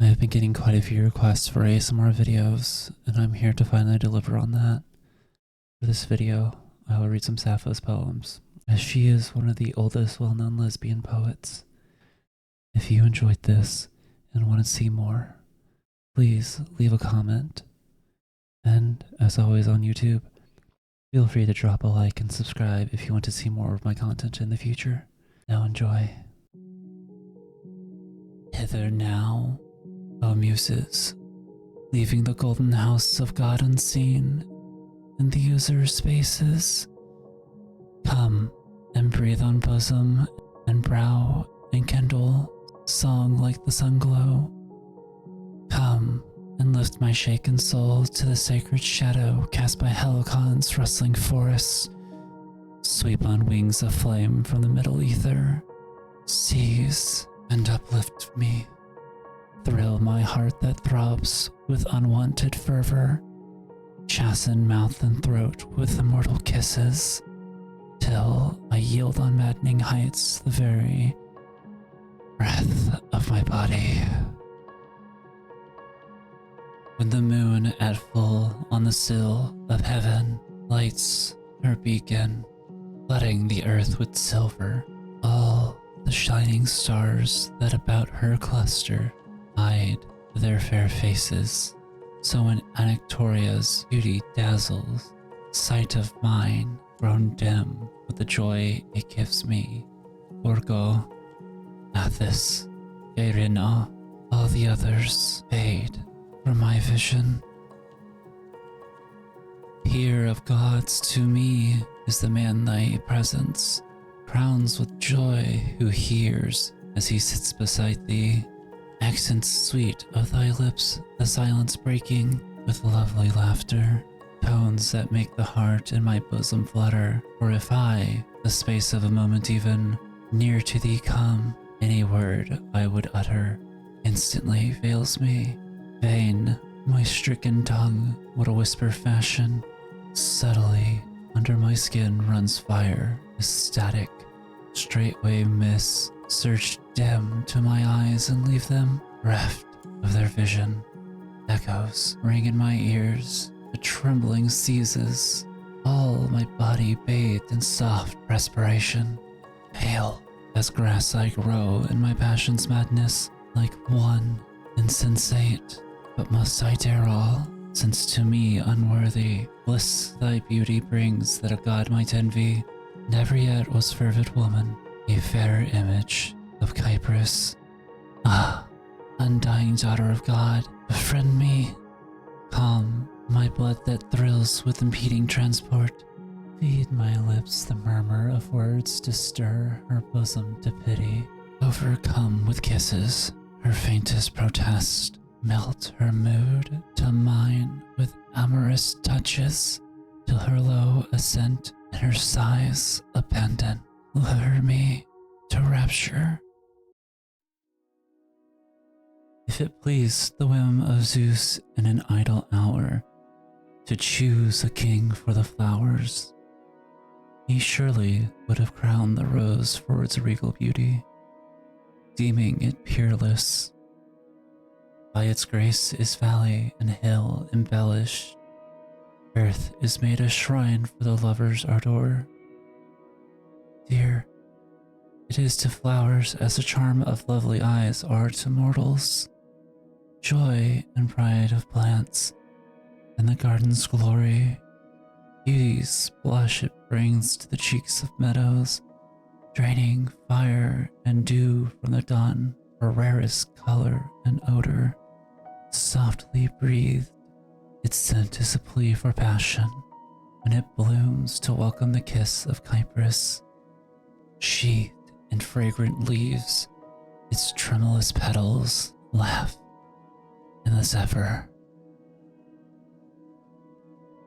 I have been getting quite a few requests for ASMR videos, and I'm here to finally deliver on that. For this video, I will read some Sappho's poems, as she is one of the oldest well-known lesbian poets. If you enjoyed this and want to see more, please leave a comment. And, as always on YouTube, feel free to drop a like and subscribe if you want to see more of my content in the future. Now enjoy. Hither now, O Muses, leaving the golden house of God unseen in the user spaces. Come and breathe on bosom and brow and kindle song like the sun glow. Come and lift my shaken soul to the sacred shadow cast by Helicon's rustling forests. Sweep on wings of flame from the middle ether. Seize and uplift me. Thrill my heart that throbs with unwanted fervor. Chasten mouth and throat with immortal kisses, till I yield on maddening heights the very breath of my body. When the moon at full on the sill of heaven lights her beacon, flooding the earth with silver, all the shining stars that about her cluster hide their fair faces. So when Anactoria's beauty dazzles, sight of mine grown dim with the joy it gives me, Orgo, Athis, Eirina, all the others fade from my vision. Peer of gods to me is the man thy presence crowns with joy, who hears as he sits beside thee. Accents sweet of thy lips, the silence breaking with lovely laughter, tones that make the heart in my bosom flutter. For if I, the space of a moment even, near to thee come, any word I would utter instantly fails me. Vain my stricken tongue would a whisper fashion. Subtly under my skin runs fire, ecstatic. Straightway mists surge dim to my eyes and leave them bereft of their vision. Echoes ring in my ears, a trembling seizes, all my body bathed in soft perspiration. Pale as grass I grow in my passion's madness, like one insensate. But must I dare all, since to me unworthy bliss thy beauty brings that a god might envy? Never yet was fervid woman a fairer image of Cyprus. Ah, undying daughter of God, befriend me. Calm my blood that thrills with impeding transport. Feed my lips the murmur of words to stir her bosom to pity. Overcome with kisses, her faintest protest. Melt her mood to mine with amorous touches, till her low assent and her sighs abandon lure me to rapture. If it pleased the whim of Zeus in an idle hour to choose a king for the flowers, he surely would have crowned the rose for its regal beauty, deeming it peerless. By its grace is valley and hill embellished. Earth is made a shrine for the lover's ardor. Dear, it is to flowers as the charm of lovely eyes are to mortals. Joy and pride of plants, and the garden's glory. Beauty's blush it brings to the cheeks of meadows, draining fire and dew from the dawn for rarest color and odor. Softly breathed, its scent is a plea for passion when it blooms to welcome the kiss of Cyprus. Sheathed in fragrant leaves, its tremulous petals laugh in the zephyr.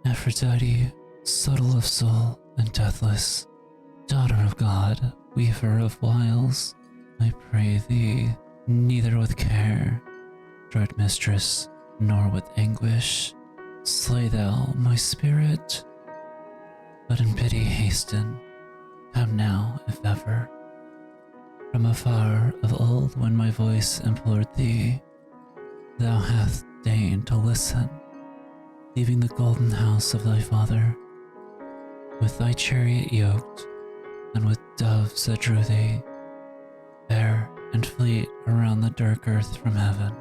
Aphrodite, subtle of soul and deathless, daughter of God, weaver of wiles, I pray thee, neither with care, dread mistress, nor with anguish, slay thou my spirit, but in pity hasten. Come now, if ever, from afar of old when my voice implored thee, thou hast deigned to listen, leaving the golden house of thy father, with thy chariot yoked, and with doves that drew thee, fair and fleet around the dark earth from heaven,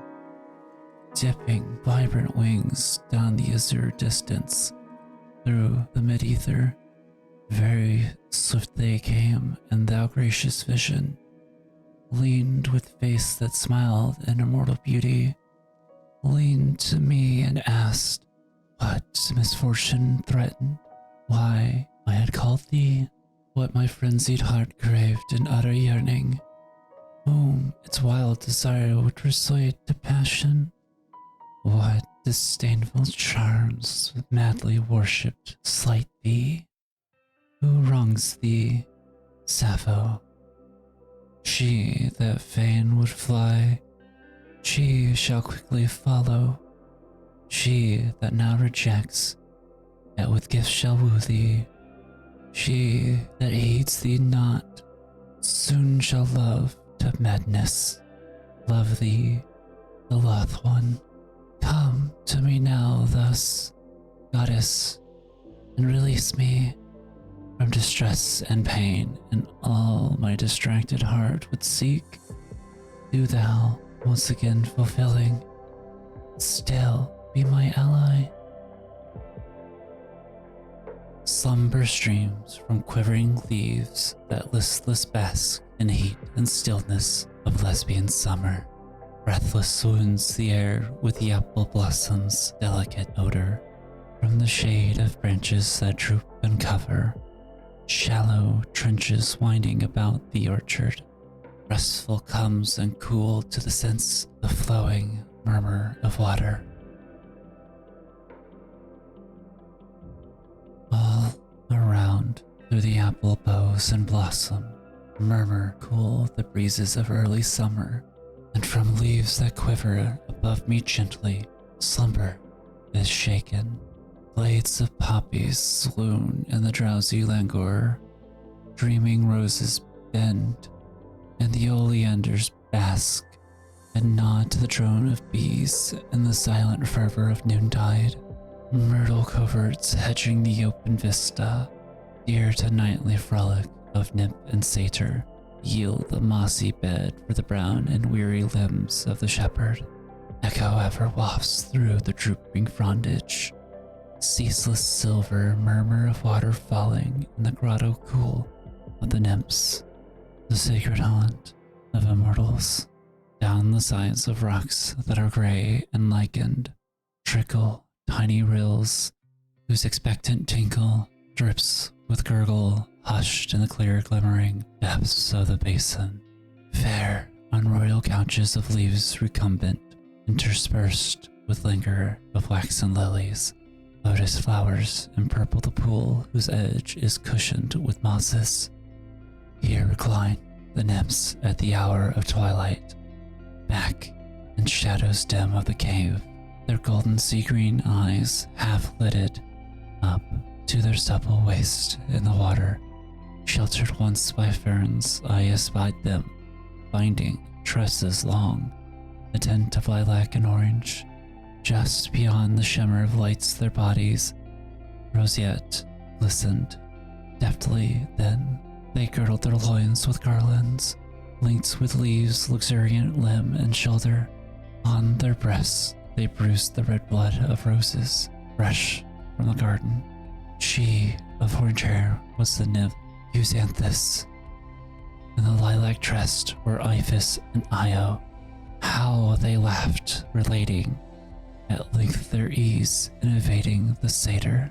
dipping vibrant wings down the azure distance, through the mid-ether. Very swift they came, and thou, gracious vision, leaned with face that smiled in immortal beauty, leaned to me and asked what misfortune threatened, why I had called thee, what my frenzied heart craved in utter yearning, whom its wild desire would persuade to passion, what disdainful charms madly worshipped slight thee, who wrongs thee, Sappho? She that fain would fly, she shall quickly follow. She that now rejects, yet with gifts shall woo thee. She that heeds thee not, soon shall love to madness. Love thee, the loth one. Come to me now thus, goddess, and release me from distress and pain, and all my distracted heart would seek. Do thou, once again fulfilling, still be my ally. Slumber streams from quivering leaves that listless bask in heat and stillness of lesbian summer. Breathless swoons the air with the apple blossom's delicate odor. From the shade of branches that droop and cover shallow trenches winding about the orchard, restful comes and cool to the sense the flowing murmur of water. All around, through the apple boughs and blossom, murmur cool the breezes of early summer, and from leaves that quiver above me gently, slumber is shaken. Blades of poppies swoon in the drowsy languor, dreaming roses bend, and the oleanders bask and nod to the drone of bees in the silent fervor of noontide. Myrtle coverts hedging the open vista, dear to nightly frolic of nymph and satyr, yield the mossy bed for the brown and weary limbs of the shepherd. Echo ever wafts through the drooping frondage, ceaseless silver murmur of water falling in the grotto cool of the nymphs, the sacred haunt of immortals. Down the sides of rocks that are gray and lichened trickle tiny rills whose expectant tinkle drips with gurgle hushed in the clear glimmering depths of the basin. Fair on royal couches of leaves recumbent, interspersed with linger of waxen lilies, lotus flowers empurple the pool whose edge is cushioned with mosses. Here recline the nymphs at the hour of twilight, back in shadows dim of the cave, their golden sea-green eyes half lidded up to their supple waist in the water. Sheltered once by ferns, I espied them, binding tresses long, a tint of lilac and orange. Just beyond the shimmer of lights their bodies, roseate, glistened. Deftly, then, they girdled their loins with garlands, linked with leaves luxuriant limb and shoulder. On their breasts they bruised the red blood of roses, fresh from the garden. She of orange hair was the nymph Euxanthus, and the lilac-tressed were Iphis and Io. How they laughed, relating at length their ease in evading the satyr.